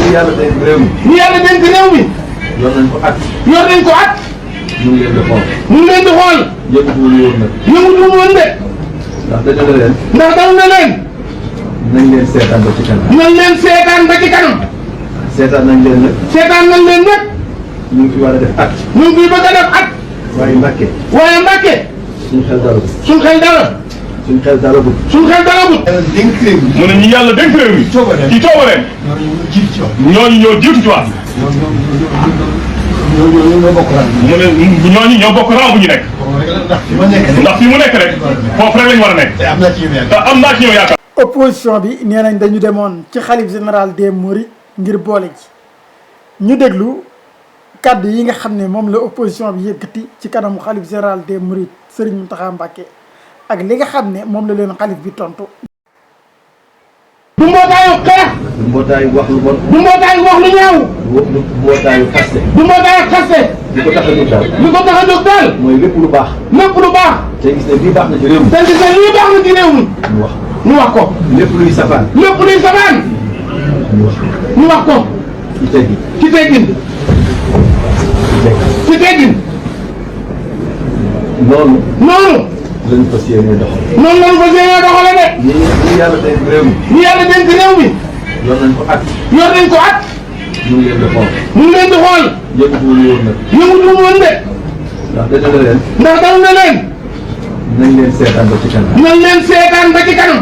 ñi yàlla dénk réew mi. ñi yàlla dénk réew mi. yor nañ ko at. yor nañ ko at. ñu ngi leen di xool. ñu ngi leen di xool. yëngatuwul woon nag. yëngatuwul woon de. ndax dañu ne leen. ndax dañu ne leen. nañ leen seetaan ba ci kanam. nañ leen seetaan ba ci kanam. seetaan nañ leen nag. seetaan nañ leen nag. ñu ngi fi war a def at. ñu ngi fi bëgg a def at. waaye Mbàkke. waaye Mbàkke. suñu xel dara bu. suñu xel dara. suñu xel dara bu. suñu xel dara bu. dénk réew mi. mu ne ñi yàlla dénk réew mi. ci coobareem. ñooñu ñoo jiitu ci wax. ñoo bokk rang. mu ne ñooñu ñoo bokk rang bu ñu nekk. ndax fi ma nekk rek. ndax fi mu nekk rek foofu rek lañ war a nekk. te am naa ci yow yaakaar. te am naa ci yow yaakaar. opposition bi nee nañ dañu demoon ci xalif général des Mourides ngir boole ji ñu déglu kàddu yi nga xam ne moom la opposition bi yëkkati ci kanamu xalif général des Mourides Serigne Mountakha Mbacké ak li nga xam ne moom la leen xalif bi tontu. du mbootaayu xeex. du mbootaayu wax lu bon. du mbootaayu wax lu ñaaw. du mbootaayu xaste. du mbootaayu xaste. li ko tax a jóg daal. li ko tax a jóg daal. mooy lépp lu baax. lépp lu baax. te gis ne bii baax na ci réew mi. te gis ne lii baax na ci réew mi. ñu wax. ñu wax ko. lépp luy safaan. lépp luy sabaan. ñu wax. ñu wax ko. ci teggi. ci teggin. ci teggin. noonu. noonu. lañ fas yéenee doxal. noonu lañ fas yéenee doxale de. ñi yàlla dénk réew mi. ñi yàlla dénk réew mi. yor nañ ko at. yor nañ ko at. ñu ngi leen di xool. ñu ngi leen di xool. yëngatuwul woon nag. yëngatuwul woon de. ndax dañu ne leen. ndax dañu ne leen. nañ leen seetaan ba ci kanam. nañ leen seetaan ba ci kanam.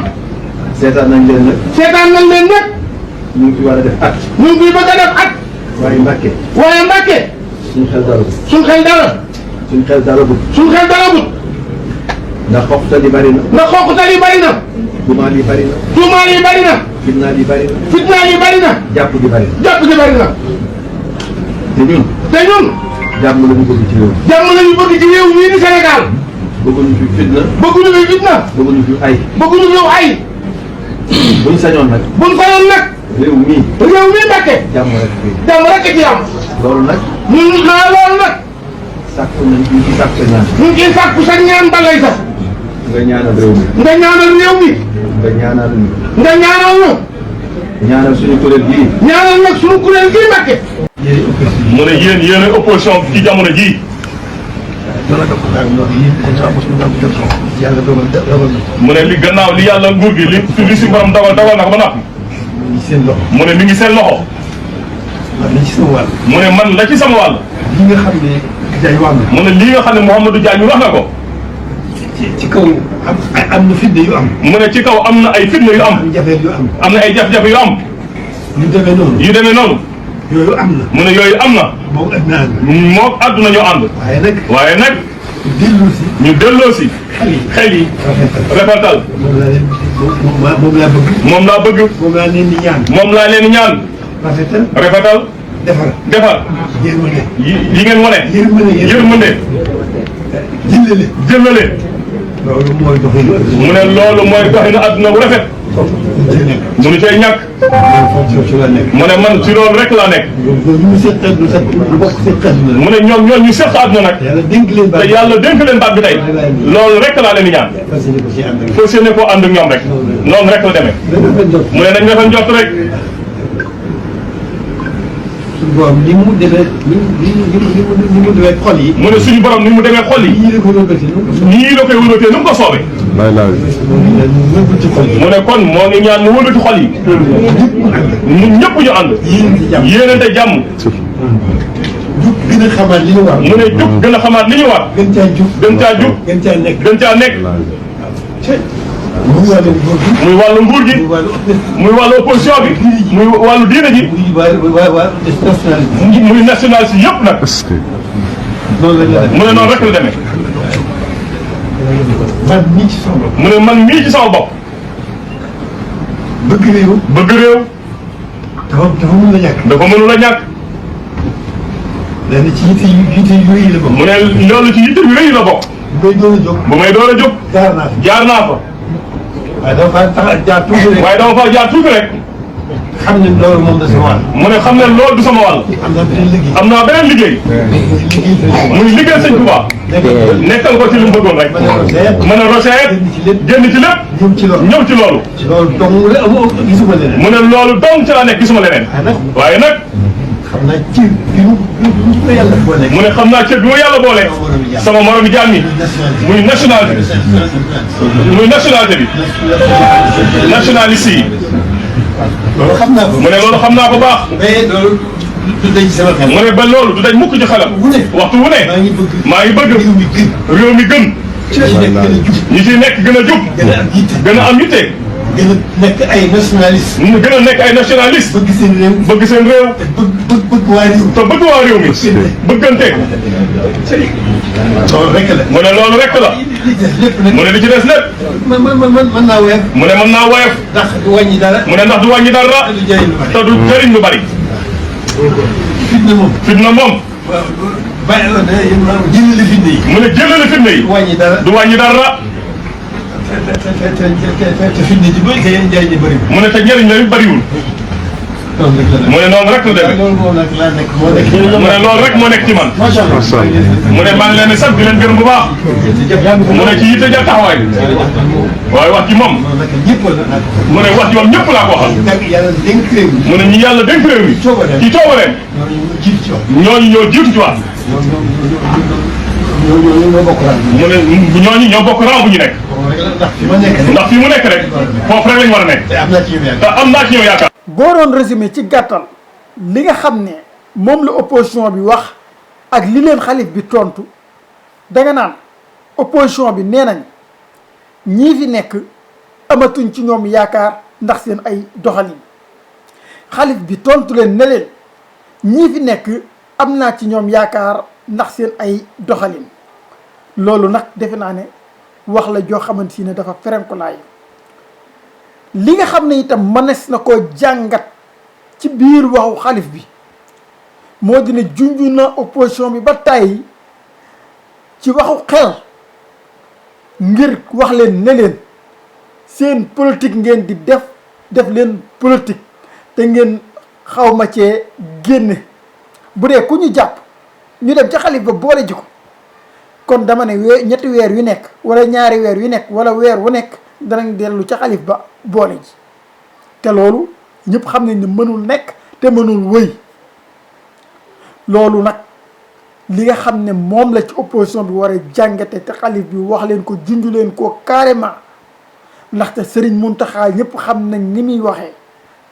seetaan nañ leen nag. seetaan nañ leen nag. ñu ngi fi war a def at. ñu ngi fi bëgg a def at. waaye Mbàkke. waaye Mbàkke. suñu xel dara bu. suñu xel dara. suñu xel dara bu. suñu xel dara but. ndax xoqtal yi bari na. ndax xoqtal yi bari na. dumaal yi bari na. tuumaal yi bari na. fitnaal yi bari na. fitnaal yi bari na. jàpp gi bari na. jàpp gi bari na. te ñun. te ñun. jàmm la ñu bëgg ci réew mi. jàmm la ñu bëgg ci réew mii di Sénégal. bëgguñu fi fitna. bëgguñu fi fitna. bëgguñu fi ay. bëgguñu fi ay. buñ sañoon nag. buñ sañoon nag. réew mii. réew mii Mbàkke. jàmm rek fi. jàmm rek ci am. loolu nag. ñun loolu nag. sàkku nañ ñu ci sàkku ñaan. ñu ngi ciy sàkku sa ñaan balay sax. nga ñaanal réew mi. nga ñaanal réew mi. nga ñaanal ñu. nga ñaanal ñu. ñaanal suñu kuréel gii. ñaanal nag suñu kuréel gii Mbàkke. mu ne yéen a opposition ci jamono jii. mu ne li gannaaw li yàlla nguur gi li si borom dogal na ko ba noppi. mu ne mi ngi seen loxo. mu ne man la ci sama wàll. li nga xam ne Diagne wax na. mu ne lii nga xam ne Mouhamadou Diagne wax na ko. ci kaw am na fitna yu am. mu ne ci kaw am na ay fitna yu am. jafe yu am. am na ay jafe-jafe yu am. yu demee noonu. yu demee noonu. yooyu am na. mu ne yooyu am na. moom àdduna ànd. moom àdduna ñoo ànd. waaye nag. dellu si. ñu delloo si. xel yi. rafetal. moom laa bëgg. moom laa bëgg. moom laa leen di ñaan. moom laa leen di ñaan. rafetal. defar. yërmande. yi ngeen wane. yërmande. jëllale. loolu mooy doxinu. mu ne loolu mooy doxinu àdduna bu rafet. munu cay ñàkk. mu ne man ci loolu rek laa nekk. mu ne ñoom ñoo ñu seq àdduna nag. te yàlla dénk leen baat bi tey. loolu rek laa leen di ñaan. fas yéene koo ànd ak ñoom rek. noonu rek la demee. mu ne nañ rafet njort rek. suñu borom ni mu demee ni mu demee xol yi. mu ne suñu borom ni mu demee xol yi. nii la koy wëlbatee nu mu ko soobee. mu ne kon moo ngi ñaan mu wëlbati xol yi. ñun ñëpp ñu ànd. yéenante jàmm. jub gën a xamaat li ñu war. mu ne jub gën a xamaat li ñu war. gën caa jub. gën caa nekk. gën caa nekk. muy wàllu nguur gi. muy wàllu opposition bi. muy wàllu diine ji. muy national si yëpp nag. mu ne noonu rek la demee. man mii ci sama bopp. mu ne man mii ci sama bopp. bëgg réew. bëgg réew. dafa mënul a ñàkk. dafa mënul a ñàkk. lenn ci yitte yu rëy la bokk. mu ne loolu ci yitte yu rëy la bokk. bu may door a jóg. jaar naa fa. waaye dama faa jaar tuuti rek. waaye dama faa jaar tuuti rek. xam ne loolu moom da sama wàll. mu ne xam ne loolu du sama wàll. am naa beneen liggéey. am naa beneen liggéey. muy liggéey sëñ Tuubaa. nekkal ko ci li mu bëggoon rek. mën a roseet génn ci lépp. ñëw ci loolu. loolu dong la gisuma leneen. mu ne loolu dong ci laa nekk gisuma leneen. waaye nag. xam naa cër bi mu yàlla boole. mu ne xam naa cër bi mu yàlla boole. sama moromi jaam yi. muy nationalité bi. muy nationalité bi. nationaliste yi. loolu xam naa ko. mu ne loolu xam naa ko baax. mais loolu du dañ sama xel. mu ne ba loolu du dañ mukk ci xelam. waxtu wu ne. maa ngi bëgg réew mi gën. ñi ci nekk gën a jub. gën a am yitte. gën a nekk ay nationaliste. mu gën a nekk ay nationaliste. bëgg seen réew. bëgg seen réew. bëgg waa réew. te bëgg waa réew mi. bëggante. loolu rek la. mu ne loolu rek la. mu ne li ci des lépp. mën naa woyof. mu ne mën naa woyof. ndax du wàññi dara. mu ne ndax du wàññi dara. te du jëriñ lu bari. fitna moom. fitna moom. bàyyi la jëlale fitna yi. mu ne jëlale fitna yi. du wàññi dara. du wàññi dara. te fitna ji bëri te yéen njëriñ li bëri. mu ne te njëriñ la bariwul. mu ne noonu rek la demee. loolu moom nag laa nekk moo nekk. mu ne loolu rek moo nekk ci man. macha allah. mu ne maa ngi leen di sant di leen gërëm bu baax. mu ne ci yitte ja taxawaay. waaye wax ci moom. mu ne wax ci moom ñëpp laa ko waxal. mu ne ñi yàlla dénk réew mi. ci coobareem. ñooñu ñoo jiitu ci wax. mu ne ñooñu ñoo bokk rang bu ñu nekk. ndax fi mu nekk rek foofu rek lañ war a nekk. te am naa ci ñoom yaakaar. boo doon résumé ci gàttal li nga xam ne moom la opposition bi wax ak li leen xalif bi tontu danga naan opposition bi nee nañ ñii fi nekk amatuñ ci ñoom yaakaar ndax seen ay doxalin xalif bi tontu leen ne leen ñii fi nekk am naa ci ñoom yaakaar ndax seen ay doxalin loolu nag defe naa ne wax la joo xamante si ne dafa ferenkulaayu li nga xam ne itam mënees na koo jàngat ci biir waxu xalif bi moo dina junj na opposition bi ba tàyyi ci waxu xel ngir wax leen ne leen seen politique ngeen di def leen politique te ngeen xaw ma cee génne bu dee ku ñu jàpp ñu dem ca xalif ba boole ji ko kon dama ne ñetti weer yu nekk wala ñaari weer yu nekk wala weer wu nekk danañ dellu ca xalif ba boole ji te loolu ñëpp xam nañ ne mënul nekk te mënul wëy loolu nag li nga xam ne moom la ci opposition bi war a jàngate te xalif bi wax leen ko junj leen ko carrément ndaxte Serigne Mountakha ñëpp xam nañ ni muy waxee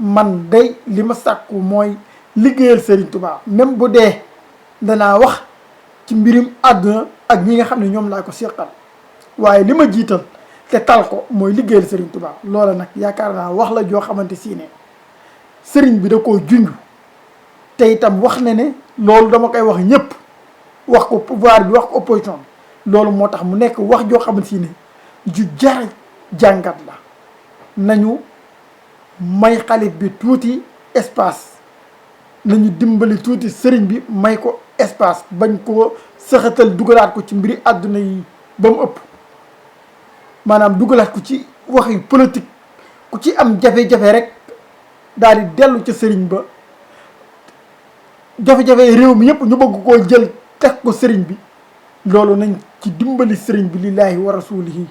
man day li ma sàkku mooy liggéeyal Serigne Touba même bu dee danaa wax ci mbirum àdduna ak ñi nga xam ne ñoom laa ko seqal waaye li ma jiital te tal ko mooy liggéeyal Serigne Touba loola nag yaakaar naa wax la joo xamante si ne Serigne bi da koo junj te itam wax ne ne loolu dama koy wax ñëpp wax ko pouvoir bi wax ko opposition bi loolu moo tax mu nekk wax joo xamante si ne ju jar jàngat la nañu may xalif bi tuuti espace nañu dimbali tuuti Serigne bi may ko espace bañ koo sëxatal dugalaat ko ci mbiri àdduna yi ba mu ëpp maanaam dugalaat ko ci waxi politique ku ci am jafe-jafe rek daal di dellu ca Serigne ba jafe-jafe réew mi yëpp ñu bëgg koo jël teg ko Serigne bi loolu nañ ci dimbali Serigne bi lillaahi wa rasulihi